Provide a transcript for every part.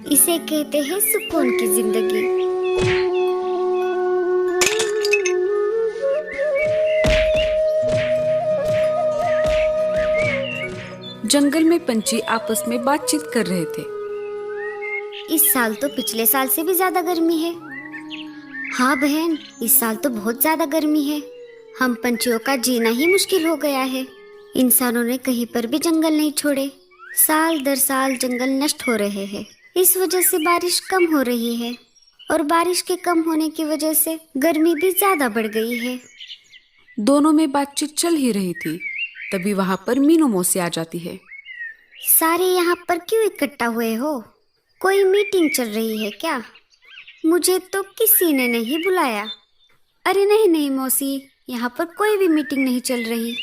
इसे कहते हैं सुकून की जिंदगी। जंगल में पंछी आपस में बातचीत कर रहे थे। इस साल तो पिछले साल से भी ज्यादा गर्मी है। हाँ बहन, इस साल तो बहुत ज्यादा गर्मी है। हम पंछियों का जीना ही मुश्किल हो गया है। इंसानों ने कहीं पर भी जंगल नहीं छोड़े। साल दर साल जंगल नष्ट हो रहे हैं। इस वजह से बारिश कम हो रही है और बारिश के कम होने की वजह से गर्मी भी ज्यादा बढ़ गई है। दोनों में बातचीत चल ही रही थी, तभी वहां पर मीनू मौसी आ जाती है। सारे यहाँ पर क्यों इकट्ठा हुए हो? कोई मीटिंग चल रही है क्या? मुझे तो किसी ने नहीं बुलाया। अरे नहीं नहीं मौसी, यहाँ पर कोई भी मीटिंग नहीं चल रही।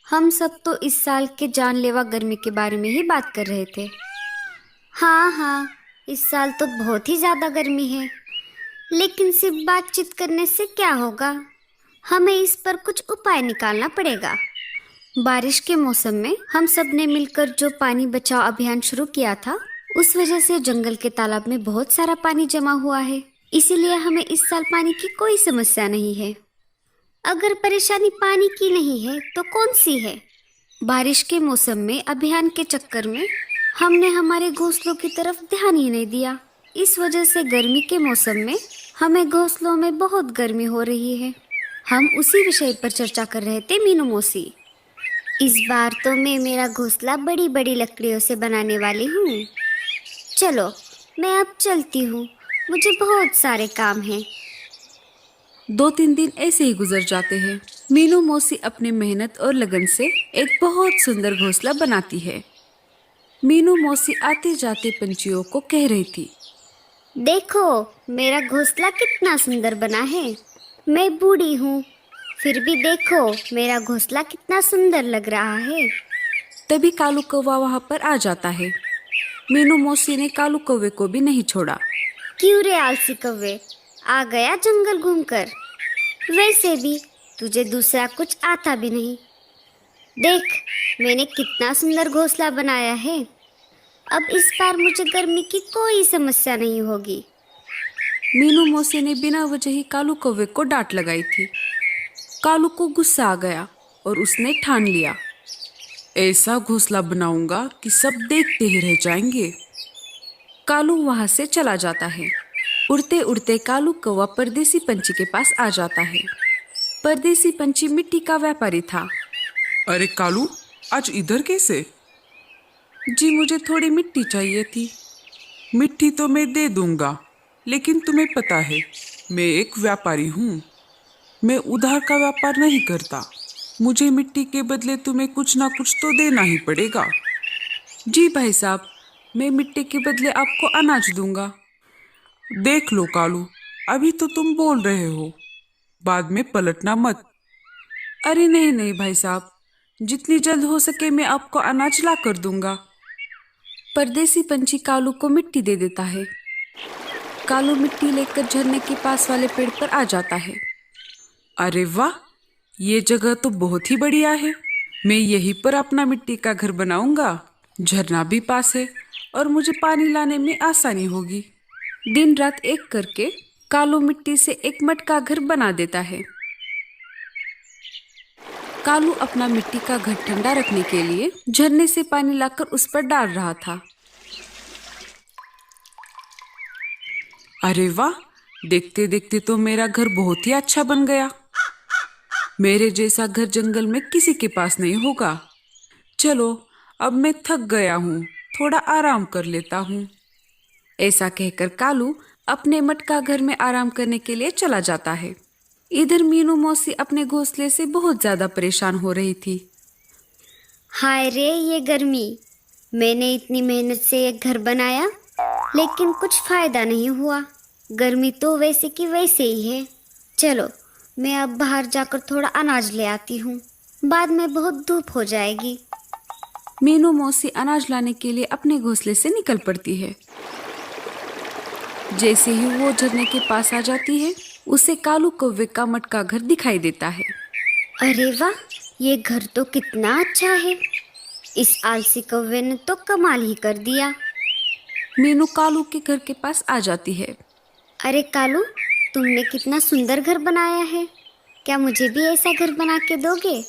हम सब तो इस साल के जानलेवा गर्मी के बारे में ही बात कर रहे थे। हाँ हाँ, इस साल तो बहुत ही ज्यादा गर्मी है। लेकिन सिर्फ बातचीत करने से क्या होगा? हमें इस पर कुछ उपाय निकालना पड़ेगा। बारिश के मौसम में हम सब ने मिलकर जो पानी बचाओ अभियान शुरू किया था, उस वजह से जंगल के तालाब में बहुत सारा पानी जमा हुआ है। इसीलिए हमें इस साल पानी की कोई समस्या नहीं है। अगर परेशानी पानी की नहीं है तो कौन सी है? बारिश के मौसम में अभियान के चक्कर में हमने हमारे घोंसलों की तरफ ध्यान ही नहीं दिया। इस वजह से गर्मी के मौसम में हमें घोंसलों में बहुत गर्मी हो रही है। हम उसी विषय पर चर्चा कर रहे थे मीनू मौसी। इस बार तो मैं मेरा घोंसला बड़ी बड़ी लकड़ियों से बनाने वाली हूँ। चलो मैं अब चलती हूँ, मुझे बहुत सारे काम हैं। 2-3 दिन ऐसे ही गुजर जाते हैं। मीनू मौसी अपने मेहनत और लगन से एक बहुत सुंदर घोंसला बनाती है। मीनू मौसी आते जाते पंछियों को कह रही थी, देखो मेरा घोंसला कितना सुंदर बना है। मैं बूढ़ी हूँ, फिर भी देखो मेरा घोंसला कितना सुंदर लग रहा है। तभी कालू कौवा वहां पर आ जाता है। मीनू मौसी ने कालू कौवे को भी नहीं छोड़ा। क्यों रे आलसी कौवे, आ गया जंगल घूमकर? वैसे भी तुझे दूसरा कुछ आता भी नहीं। देख मैंने कितना सुंदर घोंसला बनाया है। अब इस बार मुझे गर्मी की कोई समस्या नहीं होगी। मीनू मौसी ने बिना वजह ही कालू कौवे को डांट लगाई थी। कालू को गुस्सा आ गया और उसने ठान लिया, ऐसा घोंसला बनाऊंगा कि सब देखते ही रह जाएंगे। कालू वहां से चला जाता है। उड़ते उड़ते कालू कौवा परदेसी पंछी के पास आ जाता है। परदेसी पंछी मिट्टी का व्यापारी था। अरे कालू, आज इधर कैसे? जी मुझे थोड़ी मिट्टी चाहिए थी। मिट्टी तो मैं दे दूंगा, लेकिन तुम्हें पता है मैं एक व्यापारी हूँ। मैं उधार का व्यापार नहीं करता। मुझे मिट्टी के बदले तुम्हें कुछ ना कुछ तो देना ही पड़ेगा। जी भाई साहब, मैं मिट्टी के बदले आपको अनाज दूंगा। देख लो कालू, अभी तो तुम बोल रहे हो, बाद में पलटना मत। अरे नहीं नहीं भाई साहब, जितनी जल्द हो सके मैं आपको अनाज ला कर दूंगा। परदेसी पंछी कालू को मिट्टी दे देता है। कालू मिट्टी लेकर झरने के पास वाले पेड़ पर आ जाता है। अरे वाह, ये जगह तो बहुत ही बढ़िया है। मैं यहीं पर अपना मिट्टी का घर बनाऊंगा। झरना भी पास है और मुझे पानी लाने में आसानी होगी। दिन रात एक करके कालू मिट्टी से एक मटका घर बना देता है। कालू अपना मिट्टी का घर ठंडा रखने के लिए झरने से पानी लाकर उस पर डाल रहा था। अरे वाह, देखते देखते तो मेरा घर बहुत ही अच्छा बन गया। मेरे जैसा घर जंगल में किसी के पास नहीं होगा। चलो अब मैं थक गया हूँ, थोड़ा आराम कर लेता हूँ। ऐसा कहकर कालू अपने मटका घर में आराम करने के लिए चला जाता है। इधर मीनू मौसी अपने घोंसले से बहुत ज्यादा परेशान हो रही थी। हाय रे ये गर्मी, मैंने इतनी मेहनत से एक घर बनाया लेकिन कुछ फायदा नहीं हुआ। गर्मी तो वैसे की वैसे ही है। चलो मैं अब बाहर जाकर थोड़ा अनाज ले आती हूँ, बाद में बहुत धूप हो जाएगी। मीनू मौसी अनाज लाने के लिए अपने घोंसले से निकल पड़ती है। जैसे ही वो झरने के पास आ जाती है, उसे कालू कौवे का मटका घर दिखाई देता है। अरे वाह, ये घर तो कितना अच्छा है। इस आलसी कौवे ने तो कमाल ही कर दिया। मीनू कालू के घर के पास आ जाती है। अरे कालू, तुमने कितना सुंदर घर बनाया है। क्या मुझे भी ऐसा घर बना के दोगे?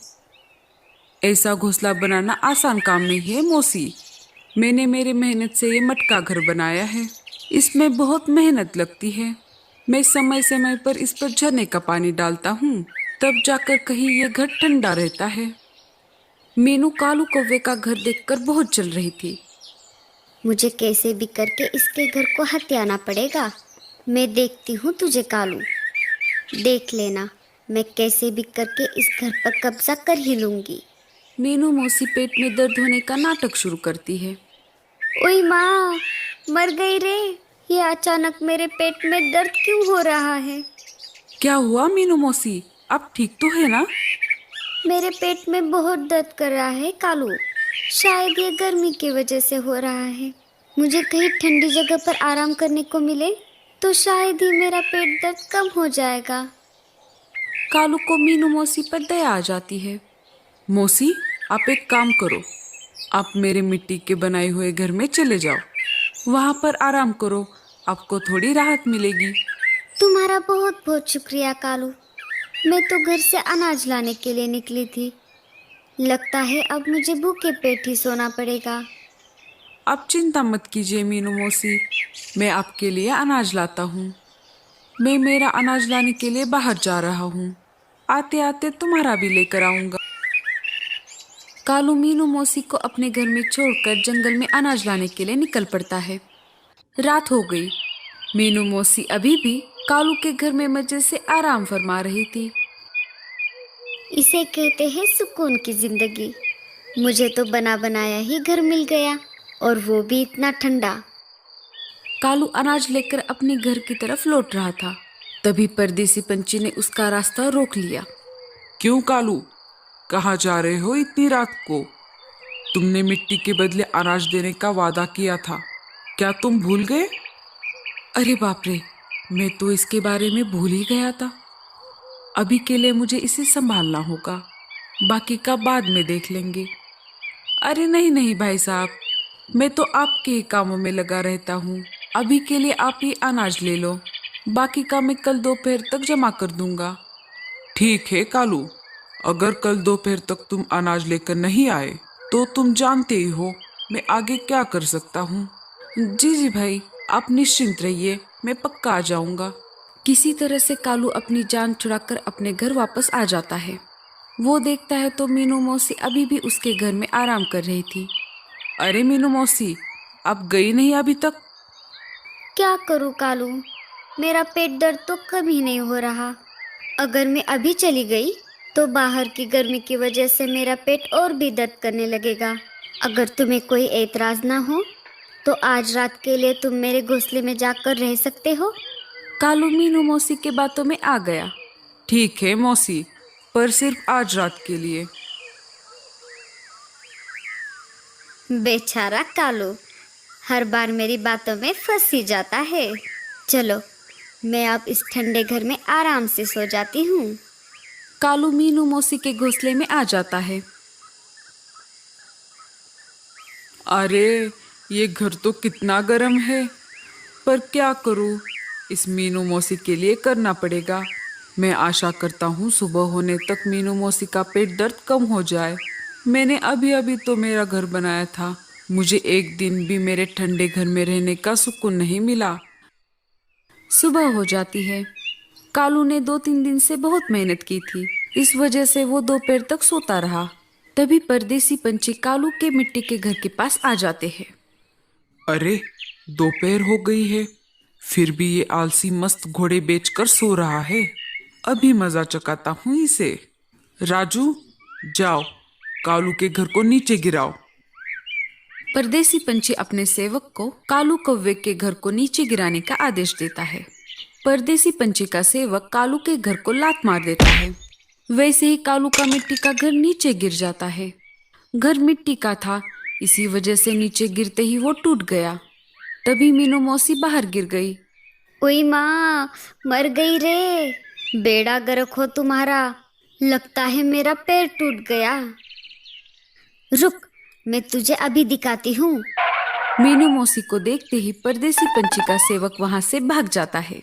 ऐसा घोंसला बनाना आसान काम नहीं है मौसी। मैंने मेरे मेहनत से ये मटका घर बनाया है। इसमें बहुत मेहनत लगती है। मैं समय समय पर इस पर झरने का पानी डालता हूँ, तब जाकर कहीं ये घर ठंडा रहता है। मीनू कालू कौवे का घर देखकर बहुत जल रही थी। मुझे कैसे भी करके इसके घर को हथियाना पड़ेगा। मैं देखती हूँ तुझे कालू। देख लेना, मैं कैसे भी करके इस घर पर कब्जा कर ही लूंगी। मीनू मौसी पेट में दर्द होने का नाटक शुरू करती है। ओए माँ, मर गई रे। ये अचानक मेरे पेट में दर्द क्यों हो रहा है? क्या हुआ मीनू मौसी, आप ठीक तो है ना? मेरे पेट में बहुत दर्द कर रहा है कालू। शायद ये गर्मी की वजह से हो रहा है। मुझे कहीं ठंडी जगह पर आराम करने को मिले तो शायद ही मेरा पेट दर्द कम हो जाएगा। कालू को मीनू मौसी पर दया आ जाती है। मौसी, आप एक काम करो, आप मेरे मिट्टी के बनाए हुए घर में चले जाओ। वहाँ पर आराम करो, आपको थोड़ी राहत मिलेगी। तुम्हारा बहुत बहुत शुक्रिया कालू। मैं तो घर से अनाज लाने के लिए निकली थी। लगता है अब मुझे भूखे पेट ही सोना पड़ेगा। आप चिंता मत कीजिए मीनू मौसी, मैं आपके लिए अनाज लाता हूँ। मैं मेरा अनाज लाने के लिए बाहर जा रहा हूँ। आते आते तुम्हारा भी लेकर आऊँगा। कालू मीनू मौसी को अपने घर में छोड़कर जंगल में अनाज लाने के लिए निकल पड़ता है। रात हो गई। मीनू मौसी अभी भी कालू के घर में मजे से आराम फरमा रही थी। इसे कहते हैं सुकून की जिंदगी। मुझे तो बना बनाया ही घर मिल गया, और वो भी इतना ठंडा। कालू अनाज लेकर अपने घर की तरफ लौट रहा था। तभी परदेसी पंछी ने उसका रास्ता रोक लिया। क्यों कालू, कहाँ जा रहे हो इतनी रात को? तुमने मिट्टी के बदले अनाज देने का वादा किया था, क्या तुम भूल गए? अरे बाप रे, मैं तो इसके बारे में भूल ही गया था। अभी के लिए मुझे इसे संभालना होगा, बाकी का बाद में देख लेंगे। अरे नहीं नहीं भाई साहब, मैं तो आपके ही कामों में लगा रहता हूँ। अभी के लिए आप ये अनाज ले लो, बाकी का मैं कल दोपहर तक जमा कर दूंगा। ठीक है कालू, अगर कल दोपहर तक तुम अनाज लेकर नहीं आए तो तुम जानते ही हो मैं आगे क्या कर सकता हूँ। जी जी भाई, आप निश्चिंत रहिए, मैं पक्का आ जाऊंगा। किसी तरह से कालू अपनी जान छुड़ाकर अपने घर वापस आ जाता है। वो देखता है तो मीनू मौसी अभी भी उसके घर में आराम कर रही थी। अरे मीनू मौसी, आप गई नहीं अभी तक? क्या करूँ कालू, मेरा पेट दर्द तो कभी नहीं हो रहा। अगर मैं अभी चली गई तो बाहर की गर्मी की वजह से मेरा पेट और भी दर्द करने लगेगा। अगर तुम्हें कोई एतराज ना हो तो आज रात के लिए तुम मेरे घोंसले में जाकर रह सकते हो। कालू मीनू मौसी के बातों में आ गया। ठीक है मौसी, पर सिर्फ आज रात के लिए। बेचारा कालू हर बार मेरी बातों में फंस ही जाता है। चलो, मैं अब इस ठंडे घर में आराम से सो जाती हूँ। कालू मीनू मौसी के घोंसले में आ जाता है। अरे ये घर तो कितना गर्म है, पर क्या करूँ, इस मीनू मौसी के लिए करना पड़ेगा। मैं आशा करता हूँ सुबह होने तक मीनू मौसी का पेट दर्द कम हो जाए। मैंने अभी अभी तो मेरा घर बनाया था, मुझे एक दिन भी मेरे ठंडे घर में रहने का सुकून नहीं मिला। सुबह हो जाती है। कालू ने 2-3 दिन से बहुत मेहनत की थी, इस वजह से वो दोपहर तक सोता रहा। तभी परदेसी पंछी कालू के मिट्टी के घर के पास आ जाते हैं। अरे दोपहर हो गई है, फिर भी ये आलसी मस्त घोड़े बेचकर सो रहा है। अभी मजा चकाता हूँ इसे। राजू, जाओ कालू के घर को नीचे गिराओ। परदेसी पंछी अपने सेवक को कालू कौवे के घर को नीचे गिराने का आदेश देता है। परदेसी पंछी का सेवक कालू के घर को लात मार देता है। वैसे ही कालू का मिट्टी का घर नीचे गिर जाता है। घर मिट्टी का था, इसी वजह से नीचे गिरते ही वो टूट गया। तभी मीनू मौसी बाहर गिर गई। ओई माँ, मर गई रे। बेड़ा गर्क हो तुम्हारा। लगता है मेरा पैर टूट गया। रुक, मैं तुझे अभी दिखाती हूँ। मीनू मौसी को देखते ही परदेसी पंछी का सेवक वहां से भाग जाता है।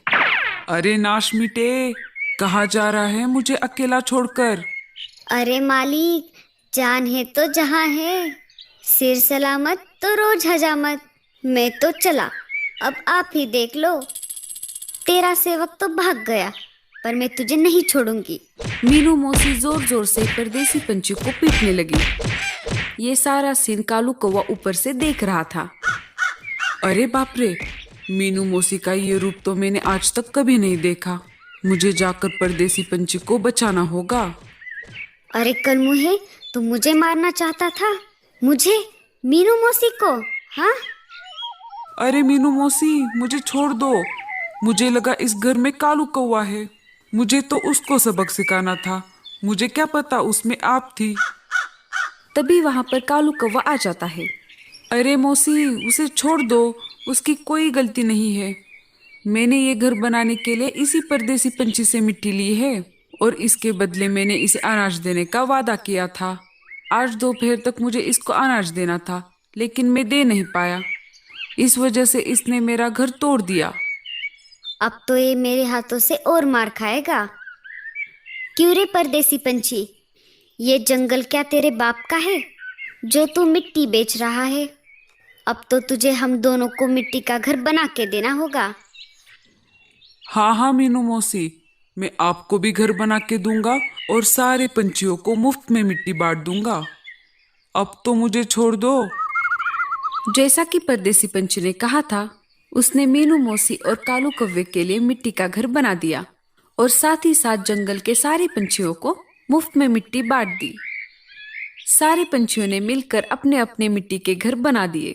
अरे नाश मिटे, कहाँ जा रहा है मुझे अकेला छोड़कर? अरे मालिक, जान है तो जहां है, सिर सलामत तो रोज हजामत। मैं तो चला, अब आप ही देख लो। तेरा सेवक तो भाग गया, पर मैं तुझे नहीं छोड़ूंगी। मीनू मौसी जोर जोर से परदेसी पंछी को पीटने लगी। ये सारा सीन कालू कौवा ऊपर से देख रहा था। अरे बाप रे, मीनू मौसी का ये रूप तो मैंने आज तक कभी नहीं देखा। मुझे जाकर परदेसी पंछी को बचाना होगा। अरे कलमुहे, तू मुझे मारना चाहता था? मुझे, मीनू मौसी को? हाँ, अरे मीनू मौसी, मुझे छोड़ दो। मुझे लगा इस घर में कालू कौवा है। मुझे तो उसको सबक सिखाना था। मुझे क्या पता उसमें आप थी। तभी वहां पर कालू कौवा आ जाता है। अरे मौसी, उसे छोड़ दो, उसकी कोई गलती नहीं है। मैंने ये घर बनाने के लिए इसी परदेसी पंछी से मिट्टी ली है और इसके बदले मैंने इसे अनाज देने का वादा किया था। आज दोपहर तक मुझे इसको अनाज देना था, लेकिन मैं दे नहीं पाया। इस वजह से इसने मेरा घर तोड़ दिया। अब तो ये मेरे हाथों से और मार खाएगा। क्यों रे परदेसी पंछी, ये जंगल क्या तेरे बाप का है जो तू मिट्टी बेच रहा है? अब तो तुझे हम दोनों को मिट्टी का घर बना के देना होगा। हाँ हाँ मीनू मौसी, मैं आपको भी घर बना के दूंगा और सारे पंछियों को मुफ्त में मिट्टी बांट दूंगा। अब तो मुझे छोड़ दो। जैसा कि परदेसी पंछी ने कहा था, उसने मीनू मौसी और कालू कौवे के लिए मिट्टी का घर बना दिया और साथ ही साथ जंगल के सारे पंछियों को मुफ्त में मिट्टी बांट दी। सारे पंछियों ने मिलकर अपने अपने मिट्टी के घर बना दिए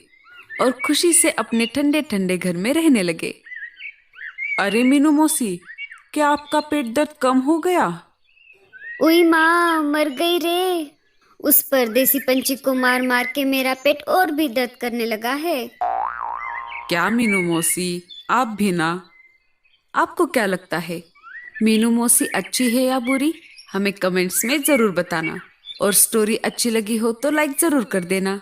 और खुशी से अपने ठंडे ठंडे घर में रहने लगे। अरे मीनू मौसी, क्या आपका पेट दर्द कम हो गया? उई माँ, मर गई रे। उस परदेसी पंछी को मार मार के मेरा पेट और भी दर्द करने लगा है। क्या मीनू मौसी, आप भी ना? आपको क्या लगता है, मीनू मौसी अच्छी है या बुरी? हमें कमेंट्स में जरूर बताना और स्टोरी अच्छी लगी हो तो लाइक जरूर कर देना।